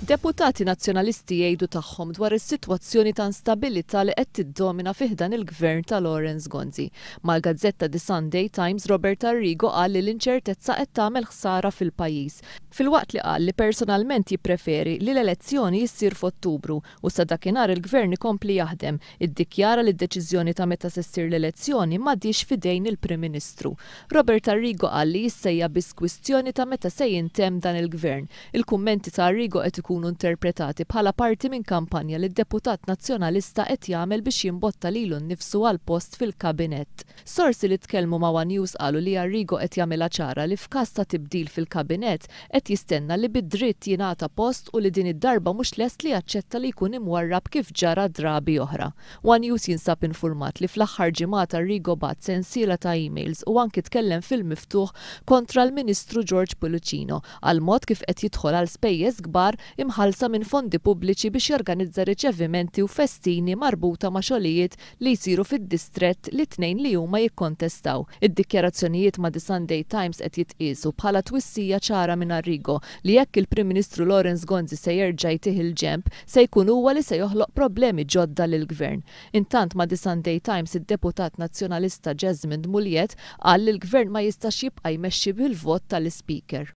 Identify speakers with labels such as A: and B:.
A: Id-deputati nazzjonalisti jgħidu tagħhom dwar is-sitwazzjoni ta' instabilità li qed tiddomina fih dan il-gvern ta' Lawrence Gonzi. Mal-gazzetta The Sunday Times Robert Arrigo qal li l-inċertezza qed tagħmel ħsara fil-pajjiż. Filwaqt li qal li personalment jippreferi li l-elezzjoni jissir f'Ottubru u sa dakinhar il-gvern ikompli jaħdem, iddikjara li d-deċiżjoni ta' meta se ssir l-elezzjoni m'għadix f'idejn il-Prim Ministru. Robert Arrigo qal li jissejja biss kwistjoni ta' meta se jintemm dan il-gvern. Il-kummenti ta' Arrigo qed ikunu interpretati bħala parti minn kampanja li d-deputat nazzjonalista qed jagħmel biex jimbotta lilu nnifsu għal post fil-kabinett. Sorsi li tkellmu ma' One News qalu li Arrigo qed jagħmilha ċara li f'każ ta' tibdil fil-kabinett qed jistenna li bid-dritt jingħata post u li din id-darba mhux lest li jaċċetta li jkun imwarrab kif ġara drabi oħra. One News jinsab infurmat li fl-aħħar ġimgħat Arrigo bagħat sensiela ta' emails u anki tkellem fil-miftuħ kontra l-Ministru George Puluccino għal mod kif qed jidħol għal spejjeż kbar imħallsa minn fondi pubbliċi biex jorganizza riċevimenti u festini marbuta ma' xogħlijiet li jsiru fid-distrett li tnejn li huma jikkontestaw. Id-dikjarazzjonijiet ma' The Sunday Times qed jitqiesu bħala twissija ċara minn Arrigo li jekk il-Prim Ministru Lawrence Gonzi se jerġa' jtih il-ġenb se jkun huwa li se joħloq problemi ġodda lill-gvern. Intant ma' The Sunday Times id-deputat nazzjonalista Jesmond Mulliet qal li l-gvern ma jistax jibqa' jmexxi bil-vot tal-Speaker.